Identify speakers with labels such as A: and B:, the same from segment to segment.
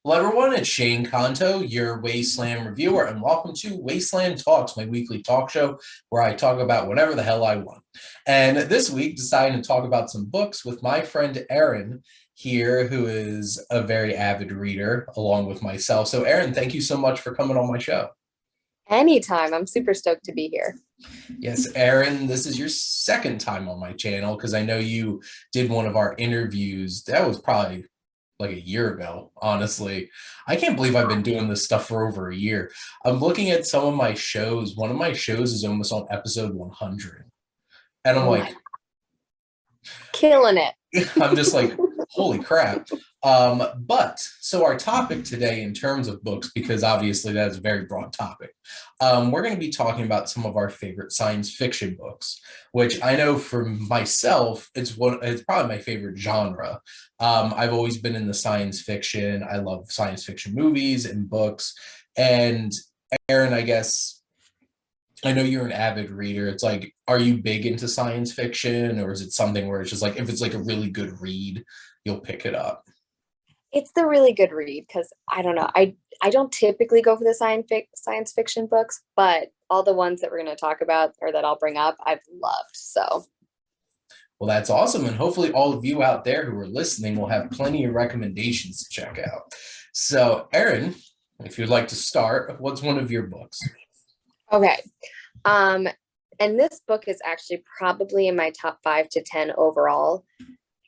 A: Hello, everyone. It's Shane Kanto, your Wasteland reviewer, and welcome to Wasteland Talks, my weekly talk show where I talk about whatever the hell I want. And this week, deciding to talk about some books with my friend Aaron here, who is a very avid reader, along with myself. So, Aaron, thank you so much for coming on my show.
B: Anytime. I'm super stoked to be here.
A: Yes, Aaron, this is your second time on my channel because I know you did one of our interviews. That was probably like a year ago, honestly. I can't believe I've been doing this stuff for over a year. I'm looking at some of my shows. One of my shows is almost on episode 100. And I'm
B: Oh
A: like,
B: my, killing it.
A: I'm just like, holy crap. But so our topic today in terms of books, because obviously that is a very broad topic, we're going to be talking about some of our favorite science fiction books, which I know for myself, it's probably my favorite genre. I've always been in the science fiction. I love science fiction movies and books. And Aaron, I guess I know you're an avid reader. It's like, are you big into science fiction, or is it something where it's just like if it's like a really good read, you'll pick it up?
B: It's the really good read because I don't know. I don't typically go for the science fiction books, but all the ones that we're going to talk about or that I'll bring up, I've loved. So,
A: Well, that's awesome. And hopefully all of you out there who are listening will have plenty of recommendations to check out. So, Aaron, if you'd like to start, what's one of your books?
B: okay. Um, and this book is actually probably in my top 5 to 10 overall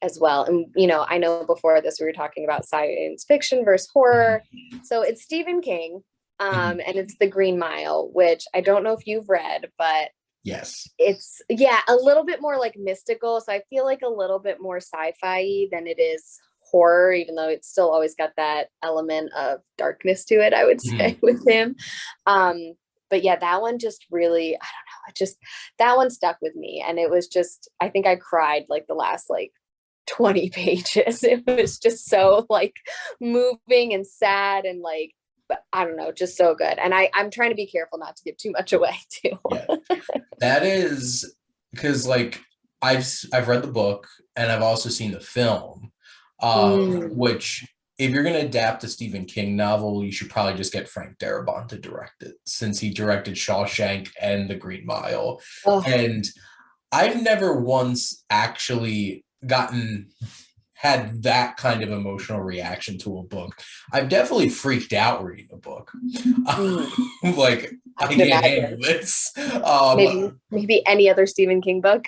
B: as well. And I know before this we were talking about science fiction versus horror. So it's Stephen King,
A: Mhm.
B: and it's The Green Mile, which I don't know if you've read, but
A: Yes.
B: it's a little bit more like mystical. So I feel like a little bit more sci-fi than it is horror, even though it's still always got that element of darkness to it, I would say,
A: Mhm.
B: with him. But yeah, that one just really, I don't know, it just that one stuck with me. And it was just, I think I cried like the last like 20 pages. It was just so like moving and sad and like, but I don't know, just so good. And I'm trying to be careful not to give too much away too.
A: Yeah. That is because like I've read the book and I've also seen the film,
B: Mm.
A: which if you're going to adapt a Stephen King novel, you should probably just get Frank Darabont to direct it since he directed Shawshank and The Green Mile.
B: Oh,
A: And I've never once actually had that kind of emotional reaction to a book. I've definitely freaked out reading a book.
B: mm,
A: Like,
B: I
A: I
B: can
A: can't handle
B: imagine.
A: this.
B: Maybe any other Stephen King book.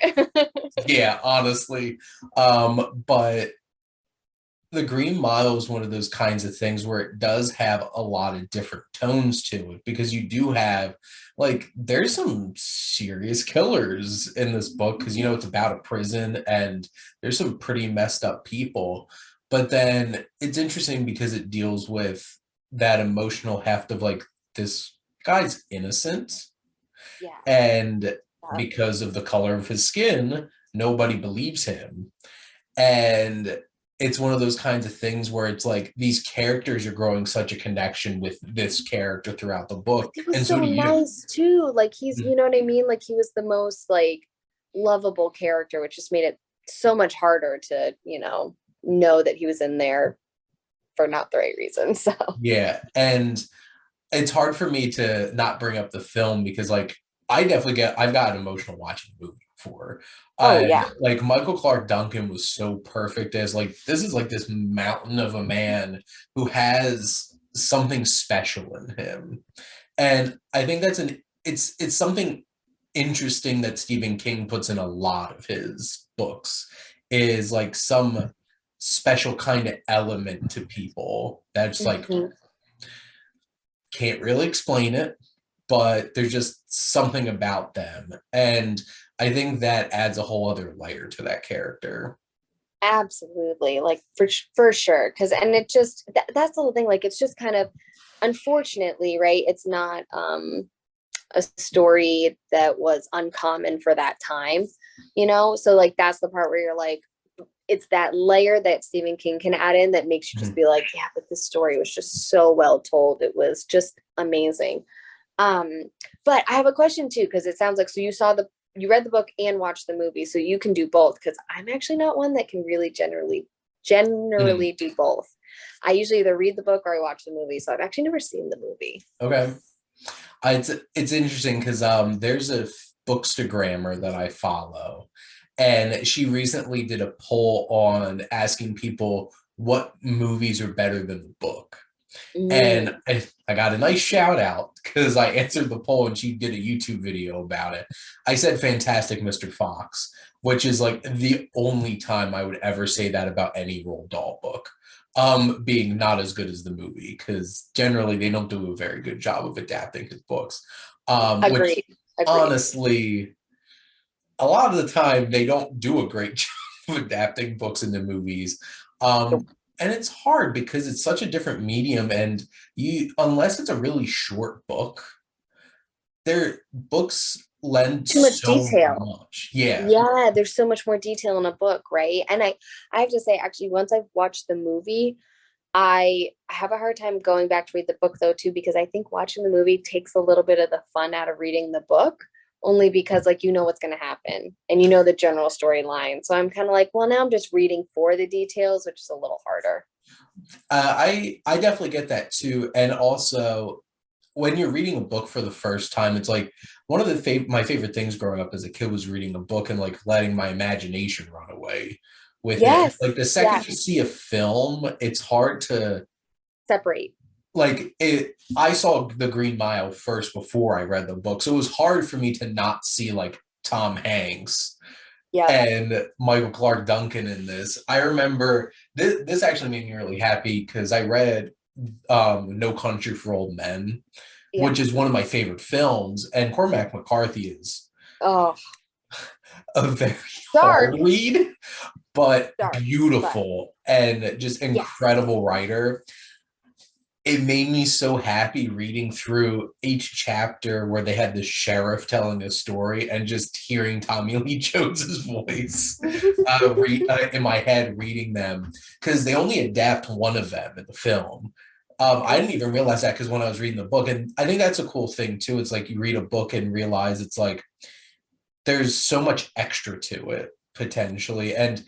A: Yeah, honestly. But the Green Mile is one of those kinds of things where it does have a lot of different tones to it because you do have like there's some serious killers in this book because it's about a prison and there's some pretty messed up people. But then it's interesting because it deals with that emotional heft of like this guy's innocent
B: Yeah.
A: and because of the color of his skin, nobody believes him. And it's one of those kinds of things where it's like these characters are growing such a connection with this character throughout the book,
B: It was
A: and so
B: so
A: do you.
B: nice too. Like he's,
A: Mhm.
B: you know what I mean? Like he was the most like lovable character, which just made it so much harder to, know that he was in there for not the right reason. So,
A: Yeah, and it's hard for me to not bring up the film because like I've gotten emotional watching the movie before.
B: oh
A: And
B: yeah.
A: like Michael Clark Duncan was so perfect as like this is like this mountain of a man who has something special in him. And I think it's something interesting that Stephen King puts in a lot of his books is like some special kind of element to people that's like
B: Mhm.
A: can't really explain it, but there's just something about them. And I think that adds a whole other layer to that character.
B: Absolutely. Like for sure. Cause and it just that's the whole thing. Like it's just kind of unfortunately, right? It's not a story that was uncommon for that time. So like that's the part where you're like, it's that layer that Stephen King can add in that makes you just
A: Mhm.
B: be like, yeah, but this story was just so well told. It was just amazing. Um, but I have a question too, because it sounds like so you read the book and watched the movie, so you can do both. Because I'm actually not one that can really generally generally do both. I usually either read the book or I watch the movie. So I've actually never seen the movie.
A: Okay. It's interesting because there's a bookstagrammer that I follow, and she recently did a poll on asking people what movies are better than the book. And I got a nice shout out because I answered the poll and she did a YouTube video about it. I said Fantastic Mr. Fox, which is like the only time I would ever say that about any Roald Dahl book. Being not as good as the movie, because generally they don't do a very good job of adapting his books. Which honestly, a lot of the time they don't do a great job of adapting books into movies. And it's hard because it's such a different medium, and unless it's a really short book, their books lend
B: too much
A: so
B: detail.
A: much.
B: Yeah, there's so much more detail in a book, right? And I have to say, actually, once I've watched the movie, I have a hard time going back to read the book though too, because I think watching the movie takes a little bit of the fun out of reading the book, only because like you know what's going to happen and you know the general storyline. So I'm kind of like, well, now I'm just reading for the details, which is a little harder.
A: I definitely get that too, and also when you're reading a book for the first time, it's like one of my favorite things growing up as a kid was reading a book and like letting my imagination run away with it. Like the second you see a film, it's hard to
B: separate.
A: Like I saw The Green Mile first before I read the book, so it was hard for me to not see like Tom Hanks and Michael Clark Duncan in this. I remember this actually made me really happy because I read No Country for Old Men, which is one of my favorite films, and Cormac McCarthy is a very hard read, but beautiful and just incredible writer. It made me so happy reading through each chapter where they had the sheriff telling a story and just hearing Tommy Lee Jones's voice in my head reading them, because they only adapt one of them in the film. I didn't even realize that because when I was reading the book, and I think that's a cool thing too. It's like you read a book and realize it's like there's so much extra to it potentially. And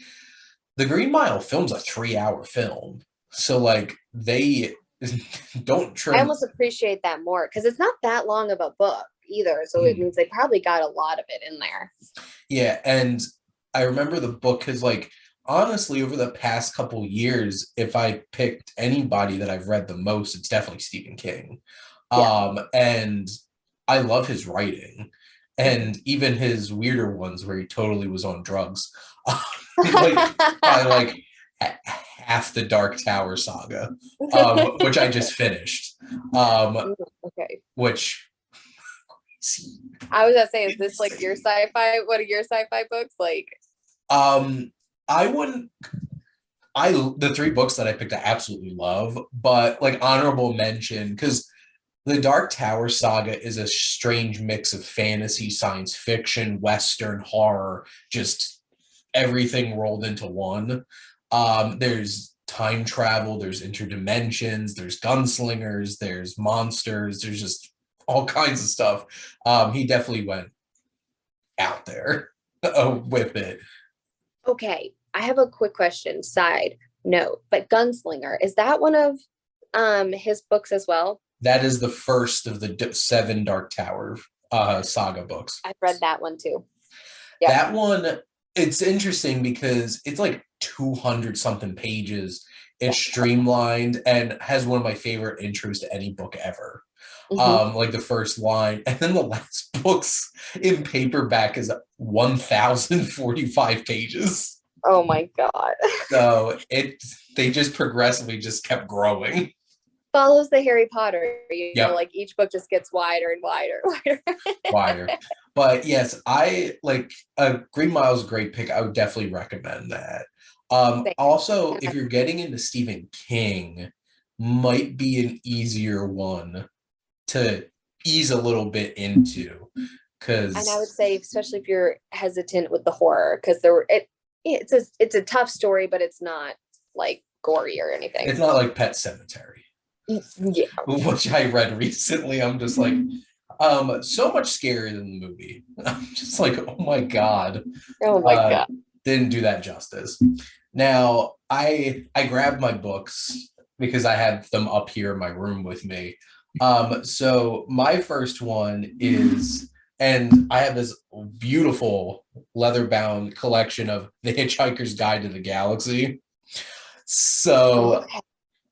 A: the Green Mile film's a 3-hour film, so like they don't trim.
B: I almost appreciate that more because it's not that long of a book either, so it means they probably got a lot of it in there.
A: Yeah, and I remember the book because like honestly over the past couple years, if I picked anybody that I've read the most, it's definitely Stephen King. And I love his writing, and even his weirder ones where he totally was on drugs. Like probably like half the Dark Tower saga, which I just finished. Which
B: I was gonna say, is this like your sci-fi? What are your sci-fi books like?
A: The 3 books that I picked I absolutely love, but like honorable mention, because the Dark Tower saga is a strange mix of fantasy, science fiction, Western, horror, just everything rolled into one. There's time travel, there's interdimensions, there's gunslingers, there's monsters, there's just all kinds of stuff. He definitely went out there with it.
B: Okay, I have a quick question, side note, but Gunslinger, is that one of his books as well?
A: That is the first of the 7 Dark Tower saga books.
B: I've read that one too.
A: That one, it's interesting because it's like 200 something pages. It's streamlined and has one of my favorite intros to any book ever. Like the first line, and then the last book's in paperback is 1,045 pages.
B: Oh my god.
A: So they just progressively just kept growing.
B: Follows the Harry Potter, you know, like each book just gets wider and wider.
A: But yes, I like Green Mile's a great pick. I would definitely recommend that. Also, if you're getting into Stephen King, might be an easier one to ease a little bit into, because
B: and I would say especially if you're hesitant with the horror, because it's a tough story, but it's not like gory or anything.
A: It's not like Pet Sematary, which I read recently. I'm just like so much scarier than the movie. I'm just like, oh my god,
B: god,
A: didn't do that justice. Now, I grabbed my books because I have them up here in my room with me. So my first one is, and I have this beautiful leather-bound collection of The Hitchhiker's Guide to the Galaxy.
B: Oh,
A: So
B: okay.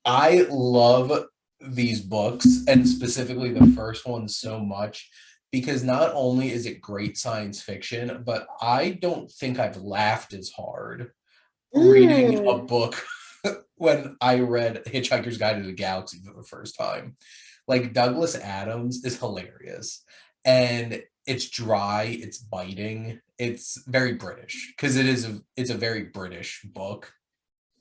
A: I love these books, and specifically the first one so much because not only is it great science fiction, but I don't think I've laughed as hard reading a
B: Mm.
A: book when I read Hitchhiker's Guide to the Galaxy for the first time. Like Douglas Adams is hilarious, and it's dry, it's biting, it's very British because it's a very British book,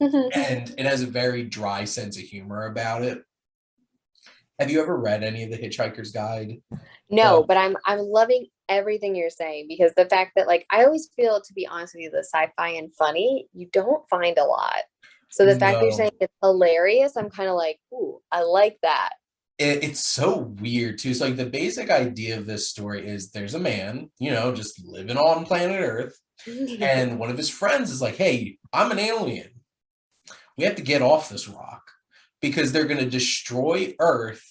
A: and it has a very dry sense of humor about it. Have you ever read any of the Hitchhiker's Guide?
B: No,
A: The
B: but I'm loving everything you're saying because the fact that like I always feel, to be honest with you, the sci-fi and funny you don't find a lot. So the fact that you're saying
A: no,
B: it's hilarious, I'm kind of like, ooh, I like that.
A: it's so weird too. So like the basic idea of this story is there's a man, just living on planet Earth, and one of his friends is like, "Hey, I'm an alien. We have to get off this rock because they're going to destroy Earth.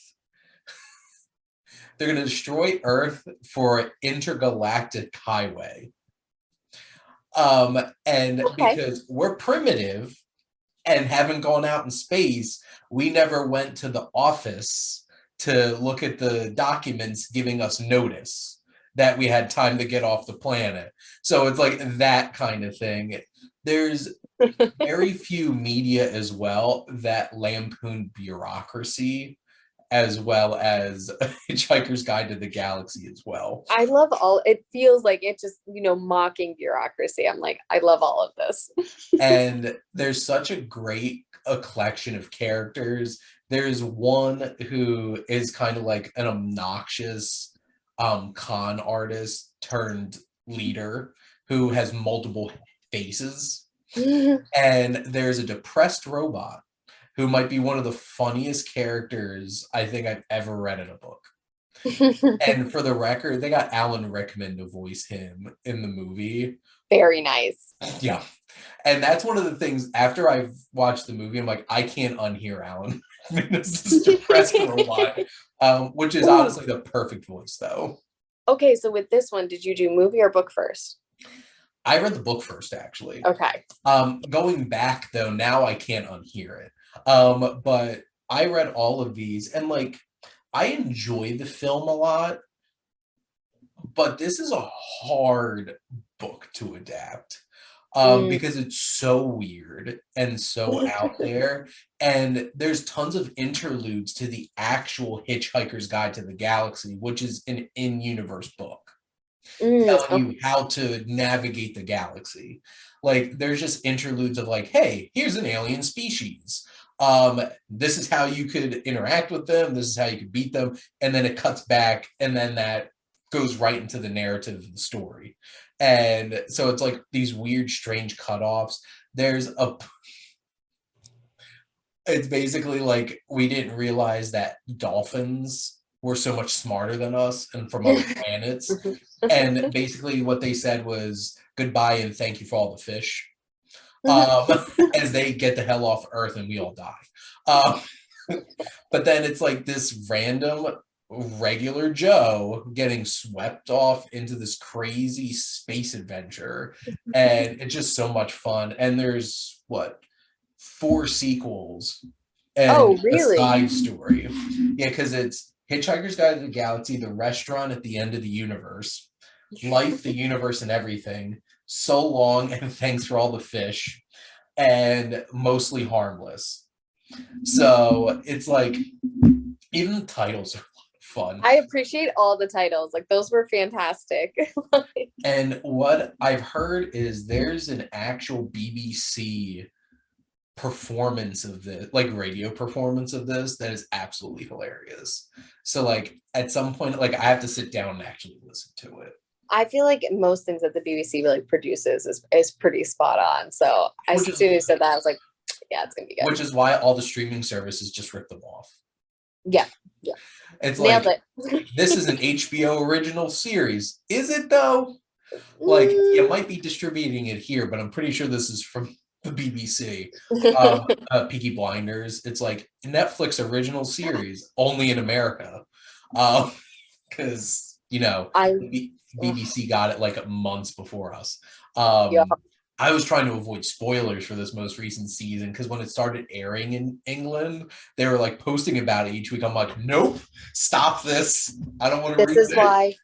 A: They're going to destroy Earth for intergalactic highway." And
B: Okay.
A: because we're primitive and haven't gone out in space, we never went to the office to look at the documents giving us notice that we had time to get off the planet. So it's like that kind of thing. There's very few media as well that lampoon bureaucracy as well as Hitchhiker's Guide to the Galaxy as well.
B: I love all it feels like it just, mocking bureaucracy. I'm like, I love all of this.
A: And there's such a collection of characters. There's one who is kind of like an obnoxious con artist turned leader who has multiple faces. And there's a depressed robot who might be one of the funniest characters I think I've ever read in a book. And for the record, they got Alan Rickman to voice him in the movie.
B: Very nice.
A: Yeah. And that's one of the things after I've watched the movie, I'm like, I can't unhear Alan. This depressed robot, which is
B: Ooh,
A: honestly the perfect voice, though.
B: okay, so with this one, did you do movie or book first?
A: I read the book first, actually.
B: Okay.
A: Going back, though, now I can't unhear it. But I read all of these, and like, I enjoy the film a lot, but this is a hard book to adapt.
B: Mm.
A: Because it's so weird and so out there. And there's tons of interludes to the actual Hitchhiker's Guide to the Galaxy, which is an in-universe book telling
B: Okay.
A: you how to navigate the galaxy. Like there's just interludes of like, hey, here's an alien species. This is how you could interact with them. This is how you could beat them. And then it cuts back, and then that goes right into the narrative of the story. And so it's like these weird, strange cutoffs. There's a it's basically like we didn't realize that dolphins were so much smarter than us and from other planets. And basically what they said was goodbye and thank you for all the fish. Um, as they get the hell off Earth and we all die. Um, but then it's like this random regular Joe getting swept off into this crazy space adventure. And it's just so much fun. And there's what, four sequels and
B: Oh,
A: a
B: really?
A: side story. Yeah, because it's Hitchhiker's Guide to the Galaxy, the restaurant at the end of the universe, life, the universe, and everything. So long, and thanks for all the fish, and mostly harmless. So it's like even the titles are fun.
B: I appreciate all the titles. Like those were fantastic.
A: And what I've heard is there's an actual BBC performance of this, like radio performance of this, that is absolutely hilarious. So like at some point, like I have to sit down and actually listen to it.
B: I feel like most things that the BBC really produces is pretty spot on. So as
A: Which is
B: soon as you said that, I was like, yeah, it's gonna be good.
A: which is why all the streaming services just rip them off.
B: Yeah, yeah,
A: It's
B: nailed
A: like
B: it.
A: this is an HBO original series. Is it though? Like you
B: Mm,
A: might be distributing it here, but I'm pretty sure this is from the BBC. Peaky Blinders. It's like Netflix original series, only in America. Because
B: I
A: BBC got it like months before us.
B: yeah.
A: I was trying to avoid spoilers for this most recent season because when it started airing in England, they were like posting about it each week. I'm like, nope, stop this. I don't want to
B: This
A: read
B: is
A: it.
B: why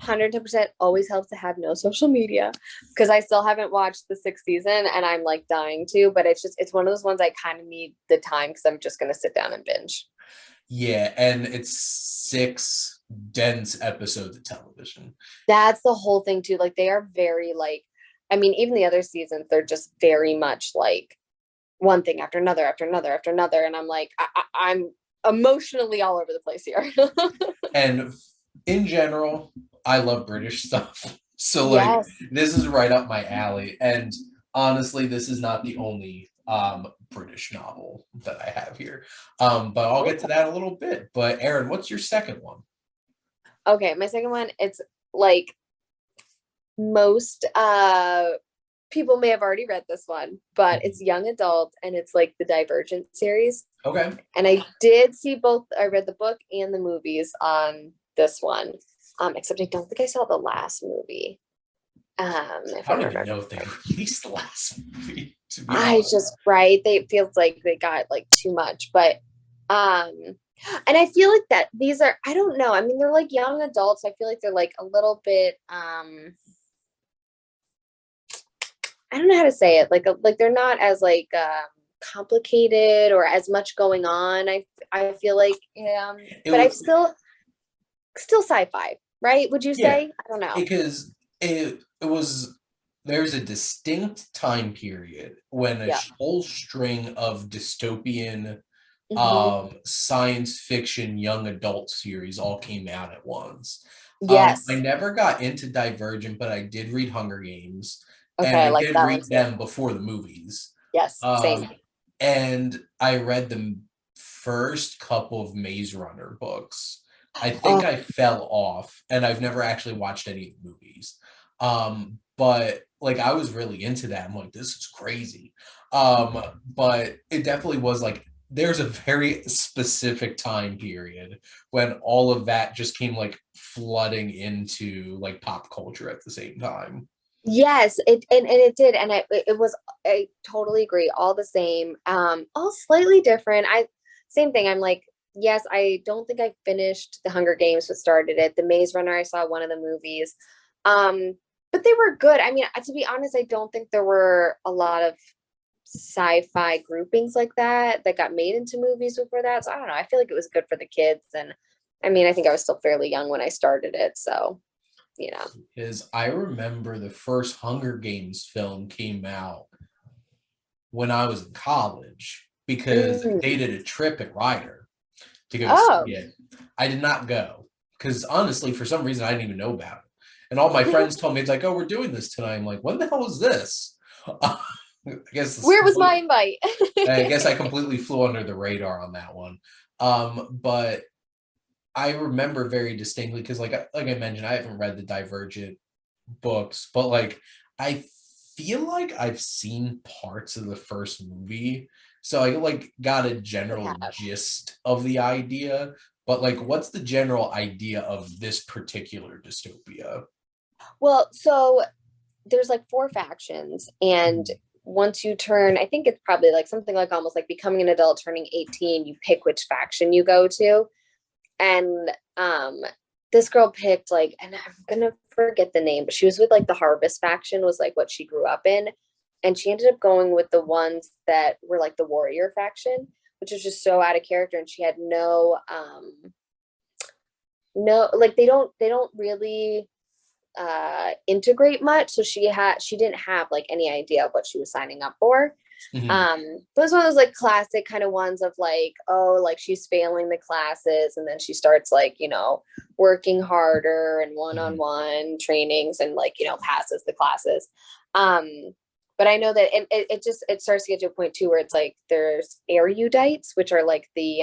B: 110% always helps to have no social media, because I still haven't watched the 6th season and I'm like dying to, but it's one of those ones I kind of need the time because I'm just gonna sit down and binge.
A: Yeah, and it's 6 dense episodes of television.
B: That's the whole thing too. Like they are very like, I mean, even the other seasons, they're just very much like one thing after another, after another, after another. And I'm like, I'm emotionally all over the place here.
A: And in general, I love British stuff. So like
B: Yes.
A: this is right up my alley. And honestly, this is not the only British novel that I have here. But I'll get to that a little bit. But Erin, what's your second one?
B: Okay, my second one, it's like most people may have already read this one, but it's young adult and it's like the Divergent series.
A: Okay.
B: And I did see both, I read the book and the movies on this one. Except I don't think I saw the last movie. If
A: I
B: I
A: don't even
B: remember.
A: know if they released the last movie, to be
B: I
A: honest.
B: just right. They feels like they got like too much, but and I feel like that these are, I don't know. I mean, they're like young adults. I feel like they're like a little bit I don't know how to say it. Like they're not as like complicated or as much going on. I feel like but I still sci-fi, right? Would you
A: Yeah,
B: say? I don't know.
A: because it was there's a distinct time period when a
B: Yeah.
A: whole string of dystopian
B: Hmm.
A: science fiction young adult series all came out at once. I
B: Yes.
A: never got into Divergent, but I did read Hunger Games, and
B: Okay, I
A: I
B: like
A: did
B: that one
A: read
B: too.
A: them before the movies.
B: Yes,
A: Um,
B: same.
A: and I read the first couple of Maze Runner books. I think
B: Oh,
A: I fell off, and I've never actually watched any of the movies. But like I was really into that. I'm like, this is crazy. But it definitely was like there's a very specific time period when all of that just came like flooding into like pop culture at the same time.
B: yes, and it did, and it was, I totally agree. All the same, all slightly different. I same thing. I'm like, yes, I don't think I finished the Hunger Games, but started it. The Maze Runner, I saw one of the movies, um, but they were good. I mean, to be honest, I don't think there were a lot of sci-fi groupings like that got made into movies before that. So I don't know. I feel like it was good for the kids, and I mean, I think I was still fairly young when I started it, so you know.
A: Is I remember the first Hunger Games film came out when I was in college because
B: Mm.
A: they did a trip at Ryder to go see
B: Oh.
A: it. I did not go because honestly, for some reason, I didn't even know about it. And all my friends told me, it's like, oh, we're doing this tonight. I'm like, when the hell is this?
B: Where was my invite?
A: I guess I completely flew under the radar on that one. But I remember very distinctly because, like I mentioned, I haven't read the Divergent books, but like I feel like I've seen parts of the first movie, so I like got a general
B: Yeah.
A: gist of the idea. But like, what's the general idea of this particular dystopia?
B: Well, so there's like four factions, and once you turn, I think it's probably like something like almost like becoming an adult, turning 18, you pick which faction you go to. And this girl picked like, and I'm gonna forget the name, but she was with like the Harvest faction, was like what she grew up in. And she ended up going with the ones that were like the warrior faction, which was just so out of character. And she had no, like they don't really integrate much. So she didn't have like any idea of what she was signing up for.
A: Mhm.
B: But it's one of those like classic kind of ones of like, oh, like she's failing the classes and then she starts like, working harder and
A: Mhm.
B: one-on-one trainings and like, passes the classes. um but I know that it starts to get to a point too where it's like there's erudites, which are like the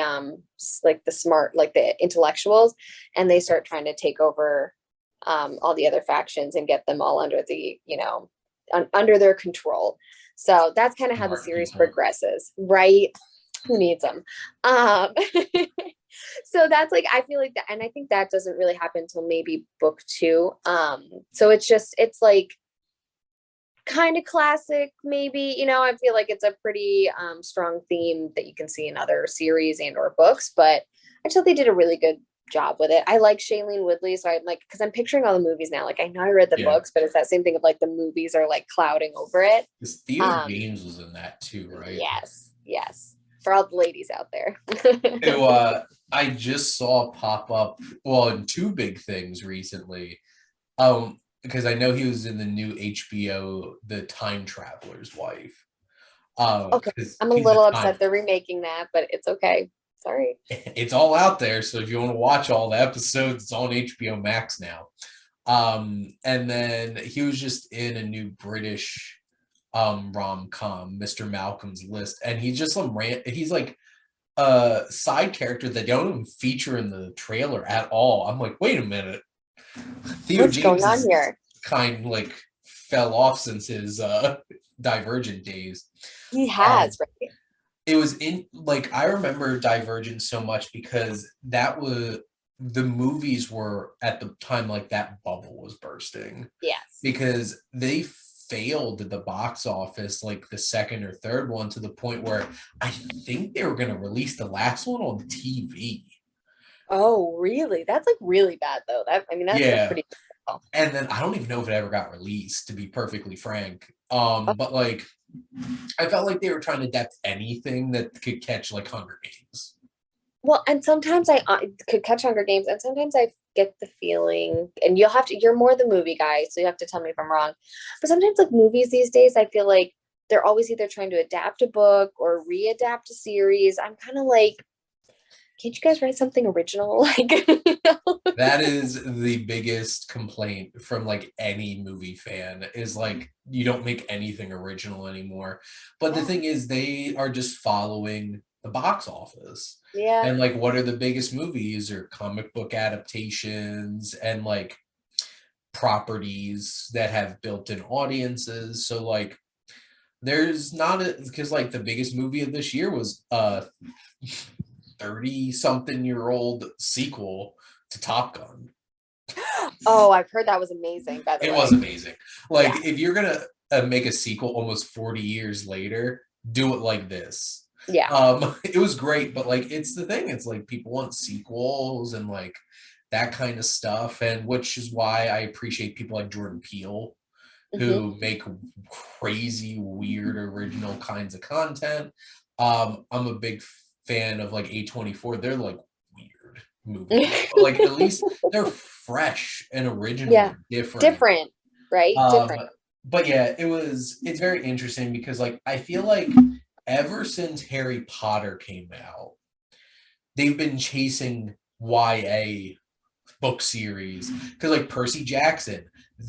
B: smart, like the intellectuals, and they start trying to take over all the other factions and get them all under the under their control. So that's kind of how the
A: Smart
B: series
A: people.
B: progresses, right? Who needs them? Um, so that's like, I feel like that, and I think that doesn't really happen until maybe book two. So it's like kind of classic, maybe, I feel like it's a pretty strong theme that you can see in other series and or books, but I just thought they did a really good job with it. I like Shailene Woodley, so I like, because I'm picturing all the movies now. Like I know I read the
A: Yeah.
B: books, but it's that same thing of like the movies are like clouding over it.
A: This Theater James was in that too, right?
B: Yes, for all the ladies out there.
A: Who I just saw pop up, well, in two big things recently. Because I know he was in the new HBO The Time Traveler's Wife.
B: Okay,
A: Because
B: I'm a
A: he's a
B: little
A: time,
B: upset they're remaking that, but it's okay. Sorry.
A: it's all out there. So if you want to watch all the episodes, it's on HBO Max now. And then he was just in a new British rom-com, Mr. Malcolm's List, and he's just he's like a side character that don't even feature in the trailer at all. I'm like, wait a minute. Theo
B: What's going
A: James
B: on
A: is
B: here?
A: kind of like fell off since his Divergent days.
B: He
A: And
B: has, right?
A: it was in like I remember Divergent so much because that was the movies were at the time like that bubble was bursting
B: Yes.
A: because they failed at the box office like the second or third one to the point where I think they were going to release the last one on TV.
B: Oh, really? That's like really bad though. That's like
A: Yeah.
B: pretty cool.
A: And then I don't even know if it ever got released, to be perfectly frank.
B: Oh,
A: But like I felt like they were trying to adapt anything that could catch like Hunger Games.
B: well, and sometimes I could catch Hunger Games, and sometimes I get the feeling, and you're more the movie guy, so you have to tell me if I'm wrong. But sometimes, like movies these days, I feel like they're always either trying to adapt a book or readapt a series. I'm kind of like, can't you guys write something original? Like,
A: That is the biggest complaint from like any movie fan is like you don't make anything original anymore. But the
B: yeah,
A: thing is they are just following the box office.
B: yeah.
A: And like what are the biggest movies or comic book adaptations and like properties that have built-in audiences. So like there's not a because like the biggest movie of this year was 30 something year old sequel to Top Gun.
B: Oh, I've heard that was amazing, by the
A: It
B: way.
A: was amazing. Like
B: Yeah,
A: if you're gonna make a sequel almost 40 years later, do it like this.
B: yeah.
A: It was great, but like it's the thing, it's like people want sequels and like that kind of stuff, and which is why I appreciate people like Jordan Peele
B: Hmm.
A: who make crazy, weird, original kinds of content. I'm a big fan of like A24. They're like weird movies, but like at least they're fresh and original
B: Yeah,
A: and different.
B: different, right?
A: Um,
B: Different.
A: but yeah, it's very interesting because like I feel like ever since Harry Potter came out, they've been chasing YA book series because like Percy Jackson,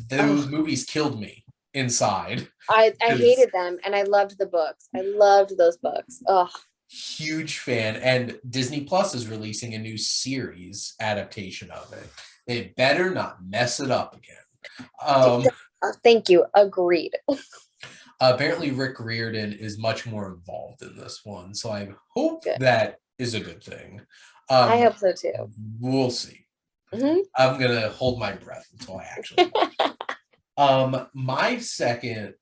A: those
B: Oh,
A: movies killed me inside
B: I
A: because
B: hated them, and I loved the books. I loved those books. Oh,
A: huge fan. And Disney Plus is releasing a new series adaptation of it. They better not mess it up again.
B: thank you. Agreed.
A: Apparently Rick Riordan is much more involved in this one, so I hope
B: Good.
A: that is a good thing.
B: I
A: um
B: hope so too.
A: we'll see.
B: Hmm.
A: I'm gonna hold my breath until I actually my second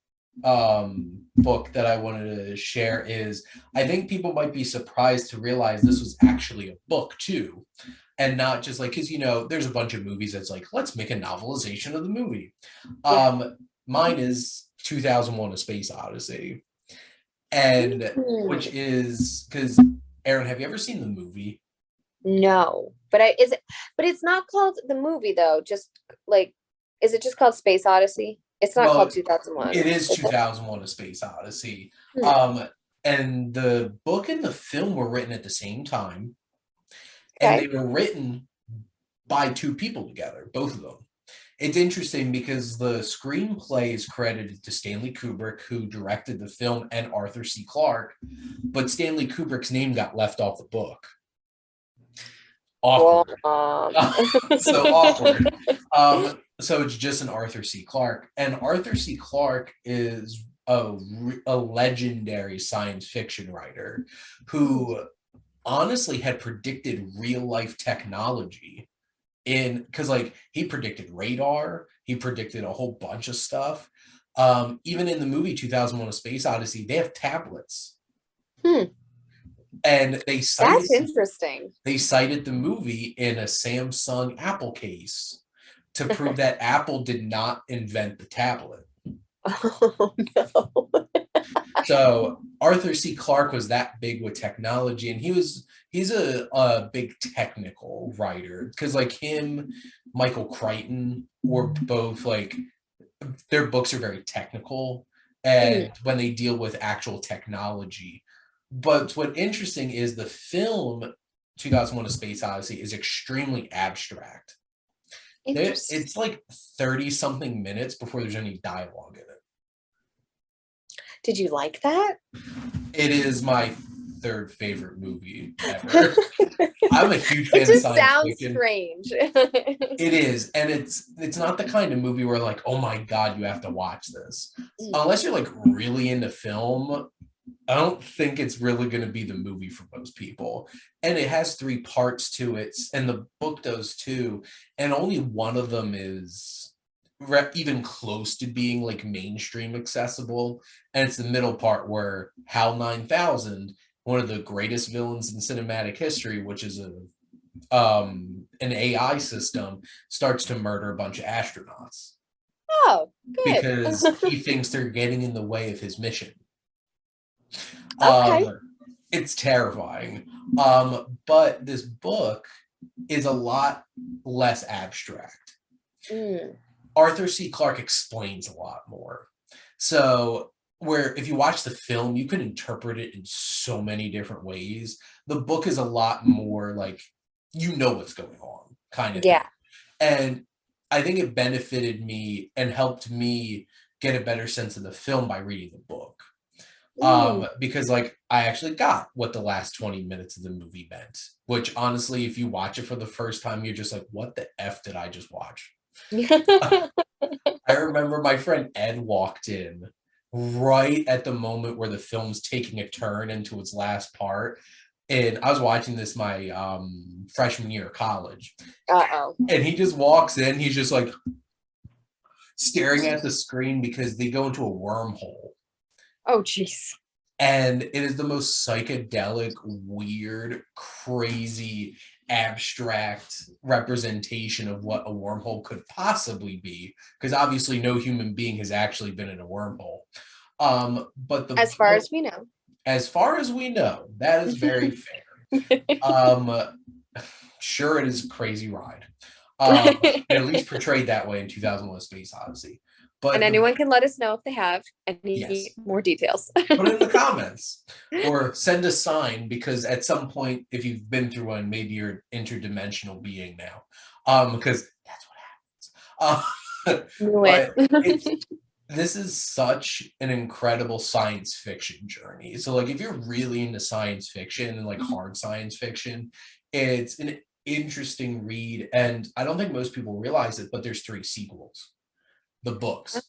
A: book that I wanted to share is I think people might be surprised to realize this was actually a book too, and not just like because there's a bunch of movies that's like let's make a novelization of the movie.
B: Yeah.
A: Mine is 2001: A Space Odyssey, and which
B: Mm.
A: is because Aaron, have you ever seen the movie?
B: No, but but it's not called the movie though. Just like, is it just called Space Odyssey? It's not called
A: Well,
B: 2001.
A: it is
B: Is it?
A: 2001: A Space Odyssey.
B: Hmm.
A: Um, and the book and the film were written at the same time, and they
B: Okay.
A: were written by two people together, both of them. It's interesting because the screenplay is credited to Stanley Kubrick, who directed the film, and Arthur C. Clarke, but Stanley Kubrick's name got left off the book.
B: Well,
A: Awkward. So awkward. So it's just an Arthur C. Clarke, and Arthur C. Clarke is a legendary science fiction writer who honestly had predicted real life technology because like he predicted radar, he predicted a whole bunch of stuff. Even in the movie 2001: A Space Odyssey, they have tablets. And
B: That's interesting.
A: they cited the movie in a Samsung Apple case to prove that Apple did not invent the tablet.
B: Oh no.
A: So Arthur C. Clarke was that big with technology, and he's a big technical writer because like him, Michael Crichton were both like their books are very technical and when they deal with actual technology. But what's interesting is the film 2001: A Space Odyssey is extremely abstract. It's like 30 something minutes before there's any dialogue in it.
B: Did you like that?
A: It is my third favorite movie ever. I'm a huge fan
B: It just
A: of science
B: sounds
A: fiction.
B: strange.
A: It is, and it's not the kind of movie where like, oh my god, you have to watch this. Unless you're like really into film, I don't think it's really going to be the movie for most people. And it has 3 parts to it, and the book does too. And only one of them is even close to being like mainstream accessible. And it's the middle part where HAL 9000, one of the greatest villains in cinematic history, which is an AI system, starts to murder a bunch of astronauts.
B: Oh, good.
A: Because he thinks they're getting in the way of his mission.
B: Okay.
A: It's terrifying. But this book is a lot less abstract. Arthur C. Clarke explains a lot more. So where if you watch the film, you can interpret it in so many different ways. The book is a lot more like, you know what's going on, kind of thing. And I think it benefited me and helped me get a better sense of the film by reading the book. Because like I actually got what the last 20 minutes of the movie meant, which honestly, if you watch it for the first time, you're just like, what the F did I just watch? I remember my friend Ed walked in right at the moment where the film's taking a turn into its last part. And I was watching this my freshman year of college. And he just walks in, he's just like staring at the screen because they go into a wormhole.
B: Oh, jeez.
A: And it is the most psychedelic, weird, crazy, abstract representation of what a wormhole could possibly be, because obviously no human being has actually been in a wormhole. But
B: as far as we
A: know, that is very fair. Sure, it is a crazy ride. At least portrayed that way in 2001: Space Odyssey.
B: But anyone can let us know if they have any more details.
A: Put it in the comments or send a sign, because at some point, if you've been through one, maybe you're an interdimensional being now, because that's what happens. This is such an incredible science fiction journey. So like if you're really into science fiction and like hard science fiction, it's an interesting read. And I don't think most people realize it, but there's 3 sequels. The books.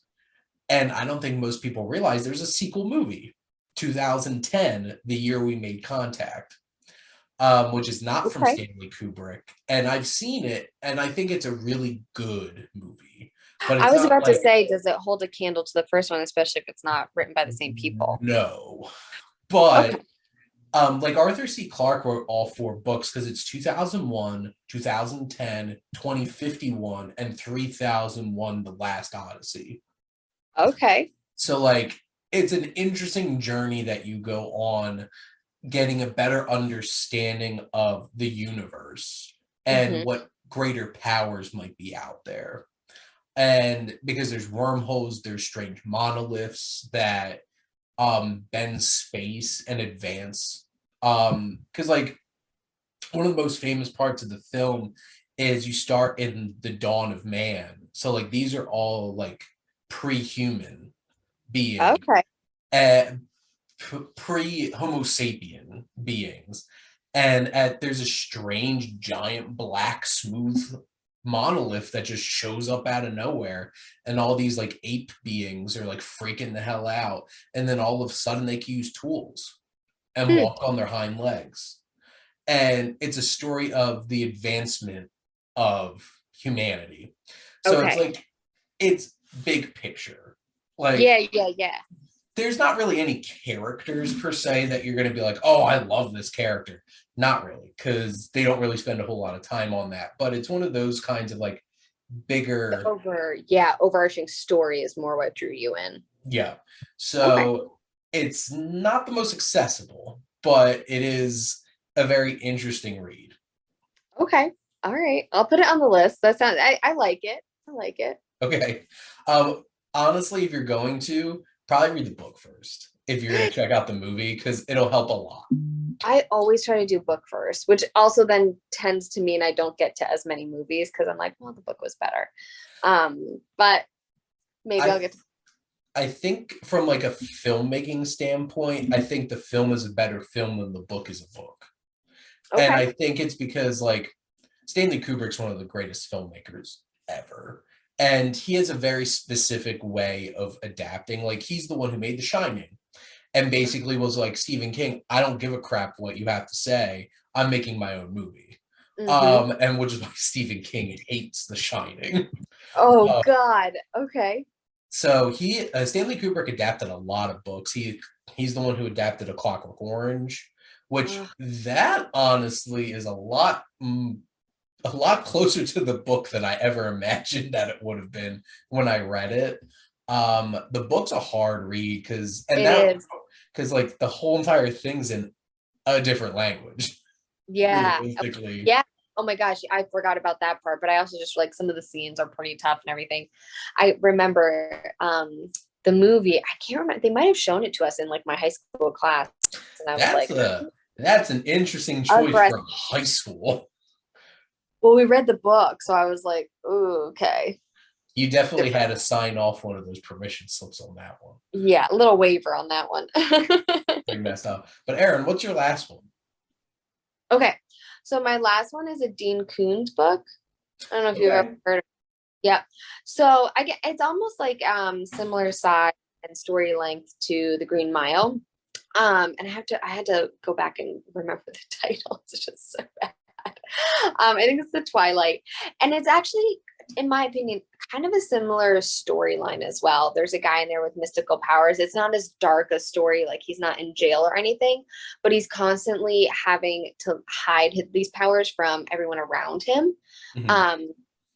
A: And I don't think most people realize there's a sequel movie, 2010, the year we made contact, which is not from Stanley Kubrick. And I've seen it, and I think it's a really good movie. But
B: I was about to say, does it hold a candle to the first one, especially if it's not written by the same people?
A: No. But like Arthur C. Clarke wrote all 4 books because it's 2001, 2010, 2051, and 3001, The Last Odyssey.
B: Okay.
A: So like it's an interesting journey that you go on, getting a better understanding of the universe and what greater powers might be out there. And because there's wormholes, there's strange monoliths that bend space and advance. Because like one of the most famous parts of the film is you start in the dawn of man. So like these are all like pre-human beings, pre-Homo sapien beings, and there's a strange giant black smooth monolith that just shows up out of nowhere, and all these like ape beings are like freaking the hell out, and then all of a sudden they can use tools and
B: Hmm.
A: walk on their hind legs. And it's a story of the advancement of humanity. So it's
B: Okay.
A: like, it's big picture. Like,
B: Yeah, yeah, yeah.
A: there's not really any characters per se that you're going to be like, oh, I love this character. Not really, because they don't really spend a whole lot of time on that. But it's one of those kinds of like bigger,
B: Overarching story is more what drew you in.
A: yeah.
B: Okay.
A: So it's not the most accessible, but it is a very interesting read.
B: Okay. All right. I'll put it on the list. That sounds I like it. I like it.
A: Okay. Honestly, if you're going to, probably read the book first if you're going to check out the movie, because it'll help a lot.
B: I always try to do book first, which also then tends to mean I don't get to as many movies because I'm like, well, the book was better. But maybe I'll
A: I
B: get to.
A: I think from like a filmmaking standpoint, I think the film is a better film than the book is a book. And
B: Okay.
A: I think it's because like Stanley Kubrick's one of the greatest filmmakers ever. And he has a very specific way of adapting. Like, he's the one who made The Shining and basically was like, Stephen King, I don't give a crap what you have to say. I'm making my own movie.
B: Mm-hmm.
A: And which is why Stephen King hates The Shining.
B: Oh
A: Uh,
B: God. Okay.
A: so Stanley Kubrick adapted a lot of books. He's the one who adapted A Clockwork Orange, which that honestly is a lot closer to the book than I ever imagined that it would have been when I read it. The book's a hard read because
B: It is.
A: like the whole entire thing's in a different language,
B: Yeah.
A: realistically.
B: Yeah. Oh my gosh, I forgot about that part, but I also just like some of the scenes are pretty tough and everything. I remember the movie, I can't remember, they might have shown it to us in like my high school class. And I was
A: That's
B: like,
A: a that's an interesting choice
B: aggressive.
A: from high school.
B: Well, we read the book, so I was like, ooh, okay.
A: You definitely had to sign off one of those permission slips on that one.
B: Yeah, a little waiver on that one.
A: Pretty messed up. But Aaron, what's your last one?
B: Okay. So my last one is a Dean Koontz book. I don't know if you've
A: Okay.
B: ever heard of it. Yeah. So I get it's almost like similar size and story length to The Green Mile. And I had to go back and remember the title. It's just so bad. I think it's The Twilight. And it's actually, in my opinion, kind of a similar storyline as well. There's a guy in there with mystical powers. It's not as dark a story, like he's not in jail or anything, but he's constantly having to hide these powers from everyone around him.
A: Mhm.
B: Um,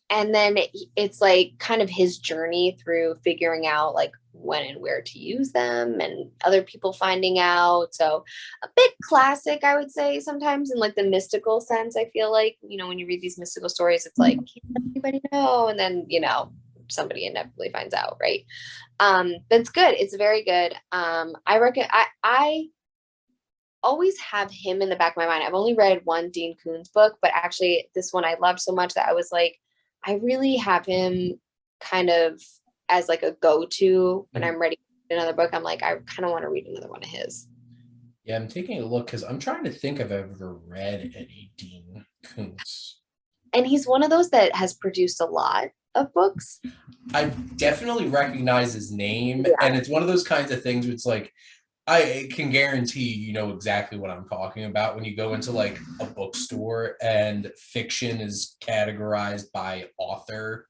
B: and then it's like kind of his journey through figuring out like when and where to use them and other people finding out. So a bit classic, I would say, sometimes in like the mystical sense. I feel like, you know, when you read these mystical stories, it's like, can't let anybody know, and then, you know, somebody inevitably finds out, right? That's good. It's very good. I reckon I always have him in the back of my mind. I've only read one Dean Koontz book, but actually this one I loved so much that I was like, I really have him kind of as like a go-to when I'm ready for another book. I'm like, I kind of want to read another one of his.
A: Yeah, I'm taking a look because I'm trying to think if I've ever read any Dean Koontz.
B: And he's one of those that has produced a lot of books.
A: I definitely recognize his name,
B: Yeah.
A: and it's one of those kinds of things where it's like, I can guarantee you know exactly what I'm talking about when you go into like a bookstore and fiction is categorized by author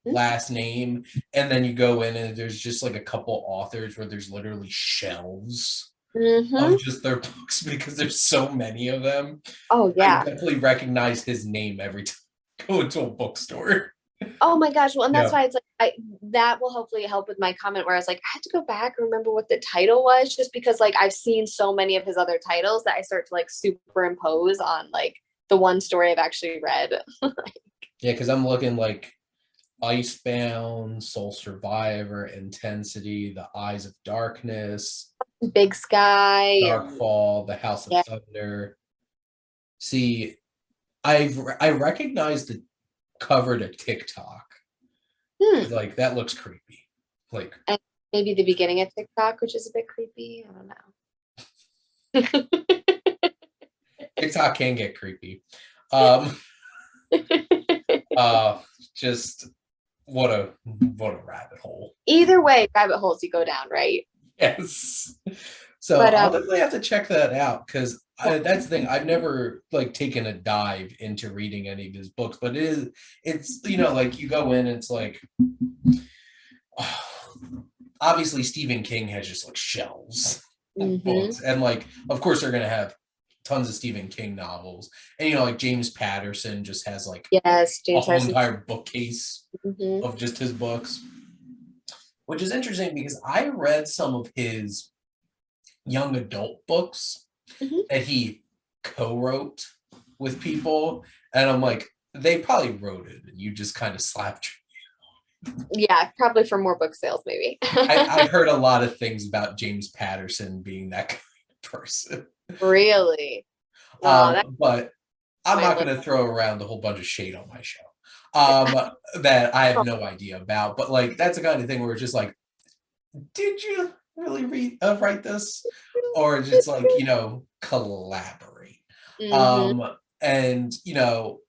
A: last name, and then you go in and there's just like a couple authors where there's literally shelves
B: Mm-hmm.
A: of just their books because there's so many of them.
B: Oh,
A: I
B: yeah.
A: definitely recognize his name every time I go into a bookstore.
B: Oh my gosh. Well, and that's
A: Yeah.
B: why it's like that will hopefully help with my comment where I was like, I had to go back and remember what the title was, just because like I've seen so many of his other titles that I start to like superimpose on like the one story I've actually read.
A: Yeah, because I'm looking like Icebound, Soul Survivor, Intensity, The Eyes of Darkness,
B: Big Sky and
A: Darkfall, The House of
B: yeah.
A: Thunder. See, I recognize the cover to TikTok. Like, that looks creepy. Like,
B: And maybe the beginning of TikTok, which is a bit creepy. I don't know.
A: TikTok can get creepy. Um, Just what a rabbit hole.
B: Either way, rabbit holes you go down, right?
A: Yes. So
B: But
A: I'll definitely have to check that out because
B: yeah.
A: that's the thing. I've never like taken a dive into reading any of his books, but it's like you go in, it's like obviously Stephen King has just like shelves of books, and like of course they're gonna have tons of Stephen King novels, and like James Patterson just has like
B: Yes,
A: a
B: James
A: whole
B: Harrison.
A: entire bookcase of just his books, which is interesting because I read some of his young adult books that he co-wrote with people, and I'm like, they probably wrote it and you just kind of slapped.
B: Yeah, probably for more book sales, maybe.
A: I've heard a lot of things about James Patterson being that kind of person.
B: Really? Oh,
A: But I'm not going to throw around a whole bunch of shade on my show that I have no idea about. But like, that's the kind of thing where it's just like, did you really write this, or just like collaborate? And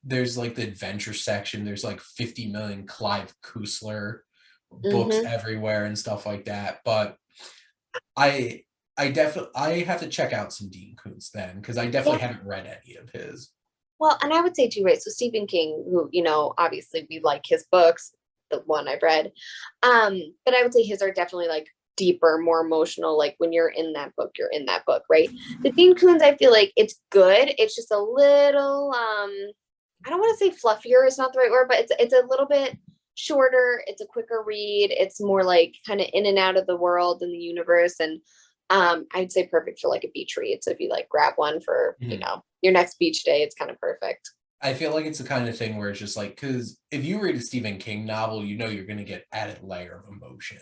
A: there's like the adventure section. There's like 50 million Clive Cussler books everywhere and stuff like that. But I have to check out some Dean Koontz then, because I definitely haven't read any of his.
B: Well, and I would say too, right? So Stephen King, who, obviously we like his books, the one I've read. But I would say his are definitely like deeper, more emotional. Like when you're in that book, you're in that book, right? The Dean Koontz, I feel like it's good. It's just a little, I don't want to say fluffier, it's not the right word, but it's a little bit shorter. It's a quicker read. It's more like kind of in and out of the world and the universe. And I'd say perfect for like a beach read. So if you like grab one for, your next beach day, it's kind of perfect.
A: I feel like it's the kind of thing where it's just like, because if you read a Stephen King novel, you're going to get added layer of emotion,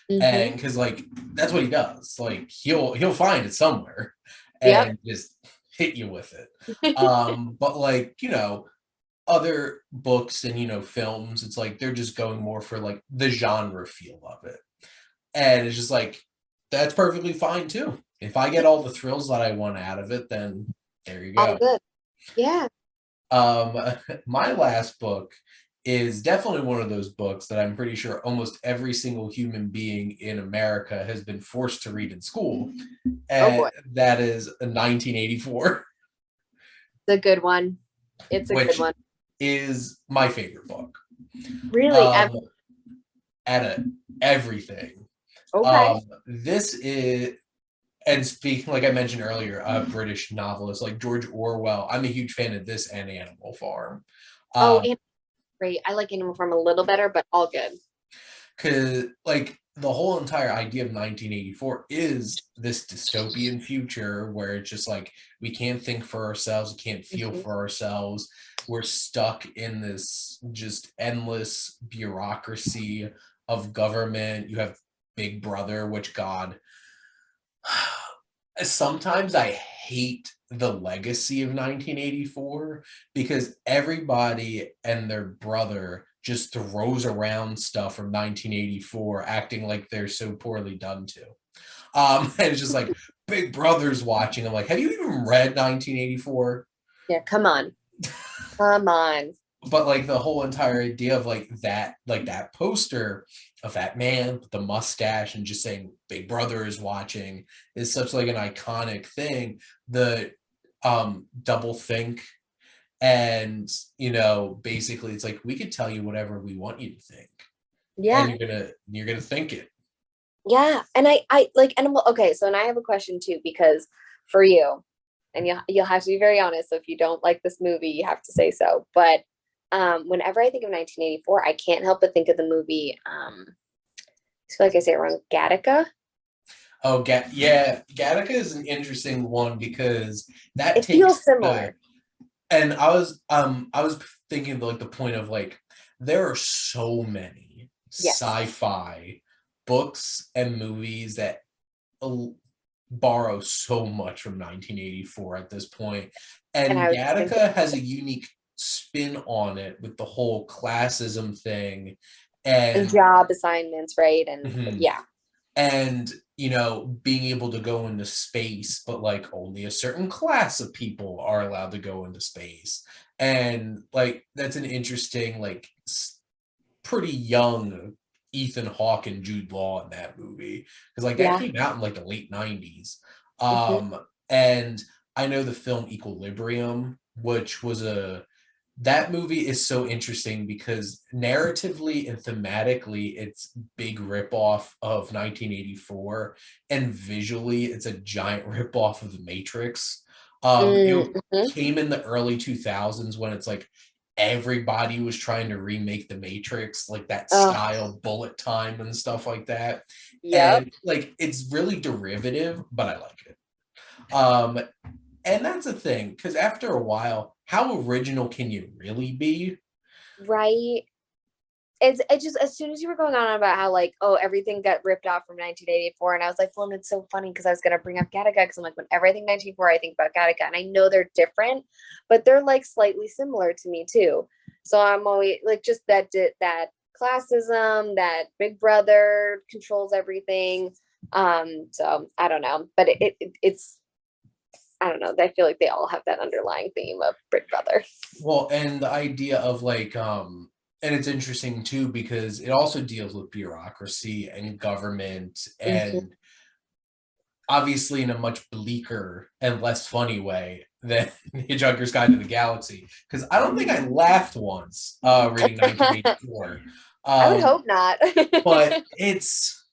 A: and because like that's what he does. Like he'll find it somewhere and just hit you with it. But like other books and films, it's like they're just going more for like the genre feel of it, and it's just like that's perfectly fine too. If I get all the thrills that I want out of it, then there you go.
B: All good. Yeah.
A: My last book is definitely one of those books that I'm pretty sure almost every single human being in America has been forced to read in school, and that is 1984.
B: It's a good one. It's a good one.
A: Is my favorite book.
B: Really?
A: Out of everything.
B: Okay.
A: This is, and speaking, like I mentioned earlier, a British novelist like George Orwell. I'm a huge fan of this and Animal Farm.
B: Great. I like Animal Farm a little better, but all good.
A: Because like the whole entire idea of 1984 is this dystopian future where it's just like we can't think for ourselves, we can't feel for ourselves. We're stuck in this just endless bureaucracy of government. You have Big Brother, which God, sometimes I hate the legacy of 1984 because everybody and their brother just throws around stuff from 1984, acting like they're so poorly done to. And it's just like Big Brother's watching. I'm like, have you even read 1984?
B: Yeah, come on. Come on.
A: But like the whole entire idea of like that poster of that man with the mustache and just saying Big Brother is watching is such like an iconic thing. The double think, and basically it's like we could tell you whatever we want you to think.
B: Yeah.
A: And you're gonna think it.
B: Yeah. And I like Animal. Okay, so and I have a question too, because for you, and you'll have to be very honest. So if you don't like this movie, you have to say so. But whenever I think of 1984, I can't help but think of the movie. I feel like I say it wrong. Gattaca.
A: Oh, Gattaca is an interesting one because
B: it feels similar.
A: And I was thinking like the point of like there are so many sci-fi books and movies that borrow so much from 1984 at this point, and Gattaca has a unique spin on it with the whole classism thing and
B: job assignments, right? And
A: and being able to go into space, but like only a certain class of people are allowed to go into space. And like that's an interesting, like pretty young Ethan Hawke and Jude Law in that movie. Because like that
B: Yeah.
A: came out in like the late 90s.
B: Mhm.
A: And I know the film Equilibrium, which was that movie is so interesting because narratively and thematically, it's big ripoff of 1984, and visually, it's a giant ripoff of The Matrix. It
B: Mhm.
A: came in the early 2000s when it's like everybody was trying to remake The Matrix, like that
B: Oh,
A: style, bullet time and stuff like that,
B: yep.
A: and like it's really derivative, but I like it. Um, and that's a thing, because after a while, how original can you really be?
B: Right. It's just as soon as you were going on about how like, oh, everything got ripped off from 1984, and I was like, well, and it's so funny because I was gonna bring up Gattaca because I'm like, whenever I think 1984, I think about Gattaca, and I know they're different, but they're like slightly similar to me too. So I'm always like, just that classism, that Big Brother controls everything. So I don't know, but it's I don't know. I feel like they all have that underlying theme of Big Brother.
A: Well, and the idea of like, and it's interesting too because it also deals with bureaucracy and government,
B: Mhm.
A: and obviously in a much bleaker and less funny way than Hitchhiker's Guide to the Galaxy. Because I don't think I laughed once reading 1984.
B: I would
A: Um,
B: hope not.
A: but it's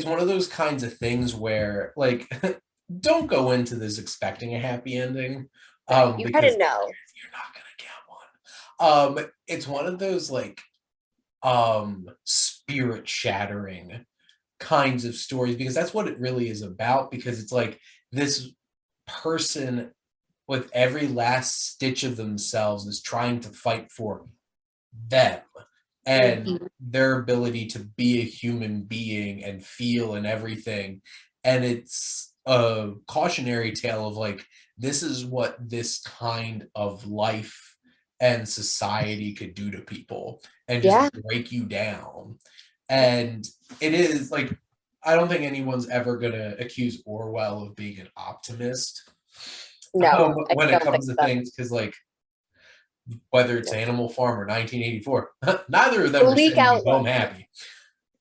A: one of those kinds of things where like don't go into this expecting a happy ending,
B: Right. You kind
A: because
B: of know.
A: you're not gonna get one. It's one of those like spirit shattering kinds of stories because that's what it really is about, because it's like this person with every last stitch of themselves is trying to fight for them and
B: Mhm.
A: their ability to be a human being and feel and everything. And it's a cautionary tale of like, this is what this kind of life and society could do to people and just
B: Yeah.
A: break you down.
B: Yep.
A: And it is like, I don't think anyone's ever going to accuse Orwell of being an optimist
B: No, I
A: when it
B: don't think
A: comes to
B: so.
A: things, because like whether it's
B: No.
A: Animal Farm or 1984. Neither of them are
B: Bleak
A: sending you home
B: outlook.
A: happy.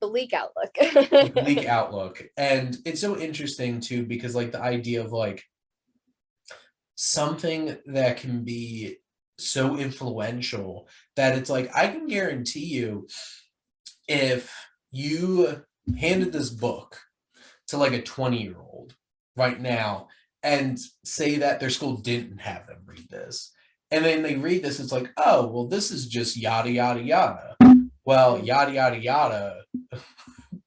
B: Bleak outlook.
A: Bleak outlook. And it's so interesting too, because like the idea of like something that can be so influential that it's like, I can guarantee you, if you handed this book to like a 20-year-old right now and say that their school didn't have them read this, and then they read this, it's like, oh, well, this is just yada, yada, yada. Well,
B: Mm.
A: yada, yada, yada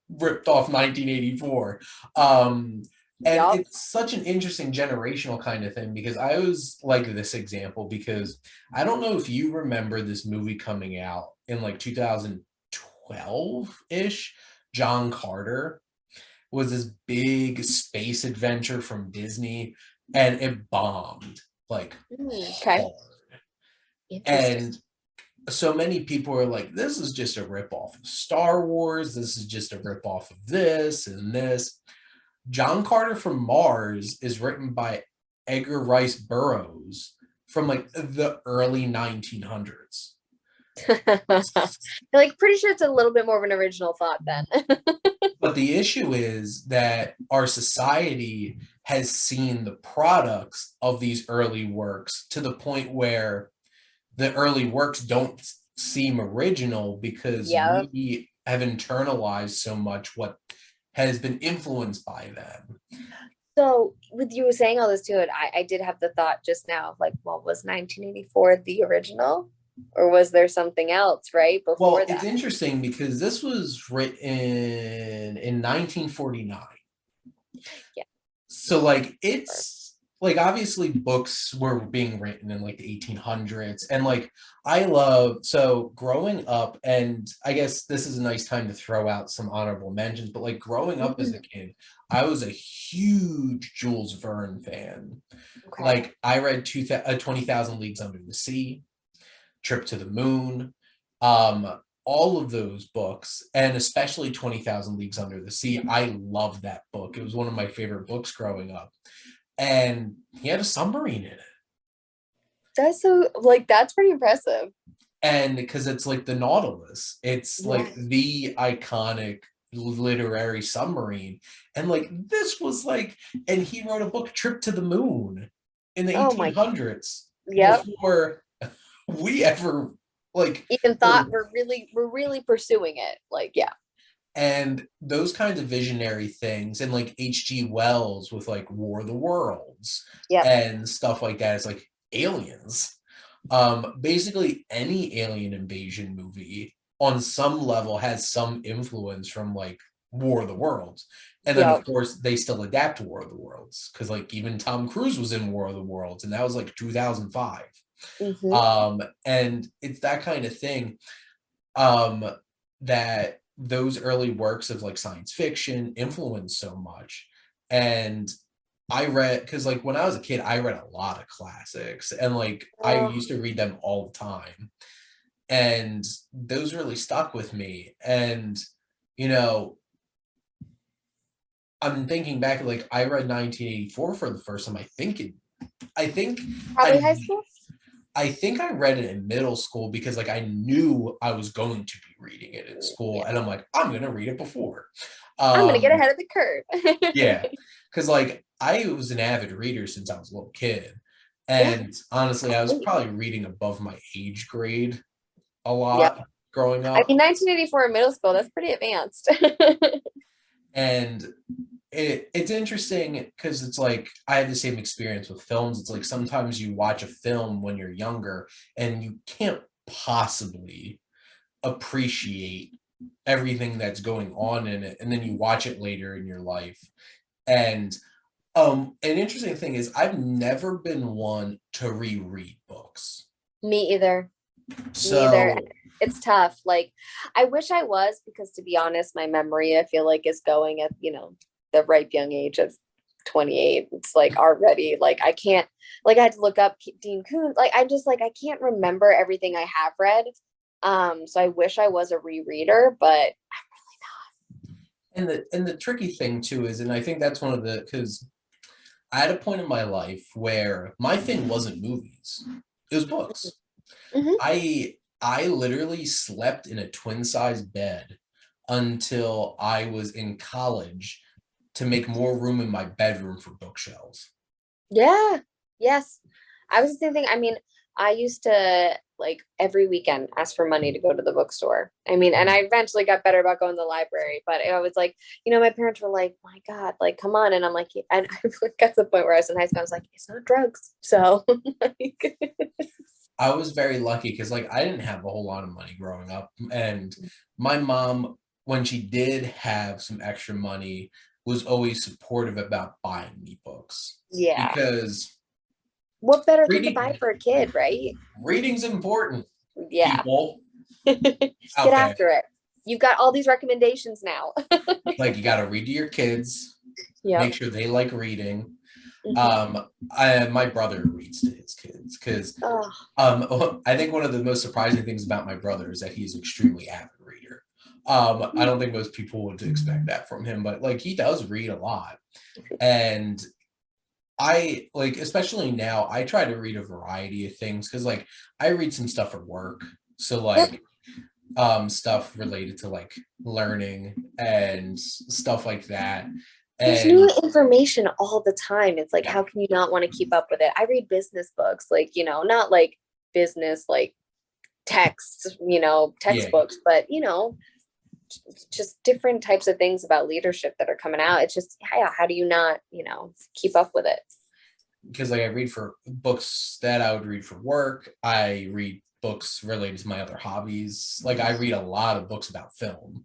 A: ripped off 1984. Um, and
B: Yup.
A: it's such an interesting generational kind of thing, because I always like this example because I don't know if you remember this movie coming out in like 2012 ish. John Carter was this big space adventure from Disney, and it bombed like
B: Okay.
A: hard.
B: Interesting.
A: And so many people are like, this is just a ripoff of Star Wars. This is just a ripoff of this and this. John Carter from Mars is written by Edgar Rice Burroughs from like the early 1900s.
B: Like pretty sure it's a little bit more of an original thought then.
A: But the issue is that our society has seen the products of these early works to the point where the early works don't seem original because
B: Yep.
A: we have internalized so much what has been influenced by them.
B: So with you saying all this to it, I did have the thought just now, like, well, was 1984 the original? Or was there something else right
A: Well,
B: before
A: it's
B: that?
A: interesting because this was written in 1949.
B: Yeah.
A: So like it's like obviously books were being written in like the 1800s, and like I love, so growing up, and I guess this is a nice time to throw out some honorable mentions, but like growing up as
B: Mhm.
A: a kid, I was a huge Jules Verne fan.
B: Okay.
A: Like I read 20,000 Leagues Under the Sea, Trip to the Moon. Um, all of those books, and especially 20,000 Leagues Under the Sea. I love that book. It was one of my favorite books growing up. And he had a submarine in it.
B: That's so, like, that's pretty impressive.
A: And because it's like the Nautilus, it's like the iconic literary submarine. And like this was like, and he wrote a book, Trip to the Moon, in the 1800s, before we ever like
B: even thought we're really pursuing it. Like, yeah.
A: And those kinds of visionary things, and like H.G. Wells with like War of the Worlds and stuff like that, is like Aliens. Basically any alien invasion movie on some level has some influence from like War of the Worlds. And then of course they still adapt War of the Worlds, because like even Tom Cruise was in War of the Worlds, and that was like 2005. And it's that kind of thing, that those early works of like science fiction influenced so much. And I read, because like when I was a kid, I read a lot of classics, and like I used to read them all the time, and those really stuck with me. And you know, I'm thinking back, like I read 1984 for the first time. I think
B: probably high school.
A: I think I read it in middle school, because like I knew I was going to be reading it in school, and I'm like, I'm gonna read it before.
B: I'm gonna get ahead of the curve.
A: Yeah, because like I was an avid reader since I was a little kid, and honestly, I was probably reading above my age grade a lot growing up.
B: I mean, 1984 in middle school, that's pretty advanced.
A: And it's interesting, because it's like I had the same experience with films. It's like sometimes you watch a film when you're younger and you can't possibly appreciate everything that's going on in it, and then you watch it later in your life. And an interesting thing is I've never been one to reread books.
B: Me either. It's tough. Like, I wish I was, because to be honest, my memory, I feel like, is going at, the ripe young age of 28. It's like already, like, I can't, like, I had to look up Dean Koontz. Like, I'm just like, I can't remember everything I have read. So I wish I was a rereader, but I'm really
A: not. And the tricky thing too is, and I think that's one of the, because I had a point in my life where my thing wasn't movies, it was books. I literally slept in a twin-size bed until I was in college to make more room in my bedroom for bookshelves.
B: Yeah. Yes. I was the same thing. I mean, I used to, like, every weekend ask for money to go to the bookstore. I mean, and I eventually got better about going to the library, but I was like, my parents were like, my God, like, come on. And I'm like, and I got to the point where I was in high school, I was like, it's not drugs. So like,
A: I was very lucky, because like I didn't have a whole lot of money growing up, and my mom, when she did have some extra money, was always supportive about buying me books.
B: Yeah.
A: Because
B: what better thing to buy for a kid, right?
A: Reading's important.
B: Yeah.
A: People.
B: Get after it. You've got all these recommendations now.
A: Like, you got to read to your kids.
B: Yeah.
A: Make sure they like reading. My brother reads to his kids, because I think one of the most surprising things about my brother is that he's an extremely avid reader. I don't think most people would expect that from him, but like he does read a lot. And I, like, especially now, I try to read a variety of things, because like I read some stuff for work, so like stuff related to like learning and stuff like that.
B: There's new information all the time. It's like, how can you not want to keep up with it? I read business books, like, not like business, like texts, textbooks, but, just different types of things about leadership that are coming out. It's just, how do you not, keep up with it?
A: Because like I read for books that I would read for work. I read books related to my other hobbies. Like I read a lot of books about film.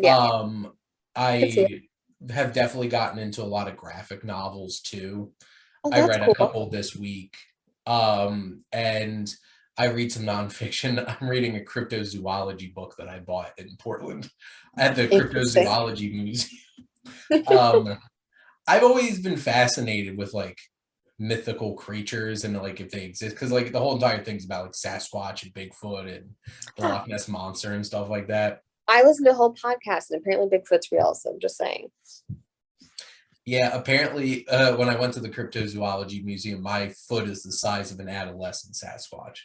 A: I have definitely gotten into a lot of graphic novels too. I read a couple this week. And I read some nonfiction. I'm reading a cryptozoology book that I bought in Portland at the Cryptozoology Museum. I've always been fascinated with like mythical creatures and like if they exist, because like the whole entire thing's about like Sasquatch and Bigfoot and the Loch Ness monster and stuff like that.
B: I listened to a whole podcast and apparently Bigfoot's real, so I'm just saying.
A: Yeah, apparently when I went to the Cryptozoology Museum, my foot is the size of an adolescent Sasquatch.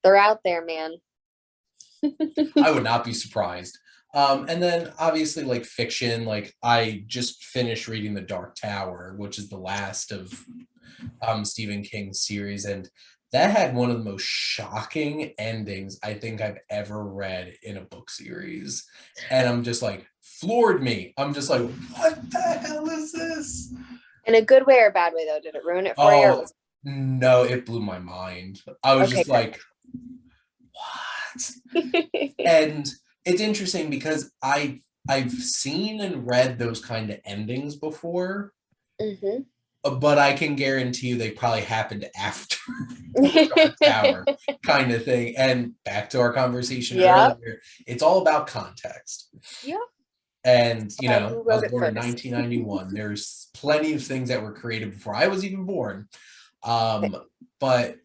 B: They're out there, man.
A: I would not be surprised. And then obviously like fiction, like I just finished reading The Dark Tower, which is the last of Stephen King's series, and that had one of the most shocking endings I think I've ever read in a book series. And I'm just like, floored me. I'm just like, what the hell is this?
B: In a good way or a bad way, though? Did it ruin it for you?
A: Oh, no, it blew my mind. I was just like, what? And it's interesting because I've seen and read those kind of endings before.
B: Mm-hmm.
A: But I can guarantee you they probably happened after the Dark Tower kind of thing. And back to our conversation earlier, it's all about context.
B: Yeah.
A: And, you know, I was born
B: first?
A: in 1991. There's plenty of things that were created before I was even born. But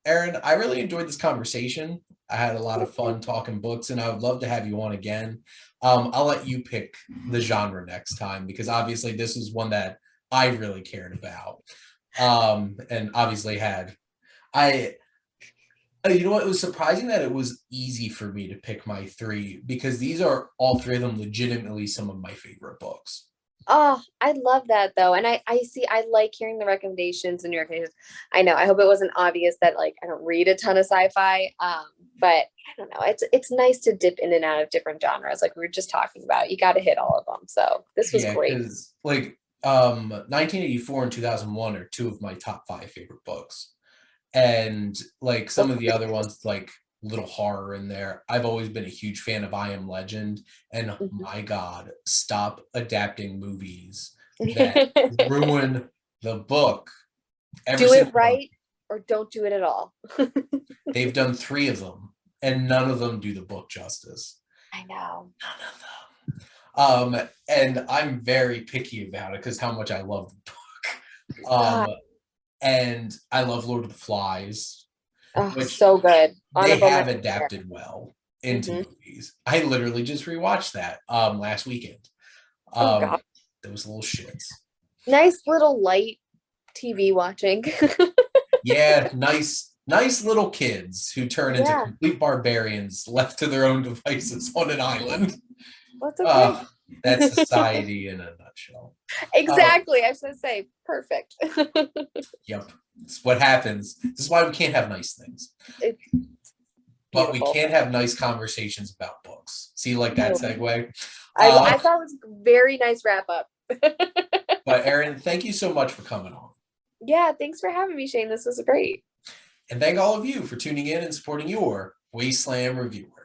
A: Erin, I really enjoyed this conversation. I had a lot of fun talking books, and I would love to have you on again. I'll let you pick the genre next time, because obviously this is one that I really cared about, and obviously you know what, it was surprising that it was easy for me to pick my three, because these are all three of them legitimately some of my favorite books.
B: Oh, I love that though. And I like hearing the recommendations and your recommendations. I know, I hope it wasn't obvious that like I don't read a ton of sci-fi. But I don't know. It's nice to dip in and out of different genres. Like we were just talking about, you got to hit all of them. So this was great.
A: Because like 1984 and 2001 are two of my top 5 favorite books, and like some of the other ones, like little horror in there. I've always been a huge fan of I Am Legend, and my God, stop adapting movies that ruin the book.
B: Do it right or don't do it at all.
A: They've done 3 of them, and none of them do the book justice.
B: I know.
A: None of them. And I'm very picky about it because how much I love the book. And I love Lord of the Flies.
B: Which so good.
A: They have adapted well into movies. I literally just rewatched that last weekend. Those little shits.
B: Nice little light TV watching.
A: Yeah, nice little kids who turn into complete barbarians left to their own devices on an island.
B: That's okay.
A: That's society in a nutshell.
B: Exactly. I was going to say, perfect.
A: Yep. It's what happens. This is why we can't have nice things. But we can't have nice conversations about books. See, like that segue?
B: I thought it was a very nice wrap up.
A: But Erin, thank you so much for coming on.
B: Yeah, thanks for having me, Shane. This was great.
A: And thank all of you for tuning in and supporting your Wasteland Reviewer.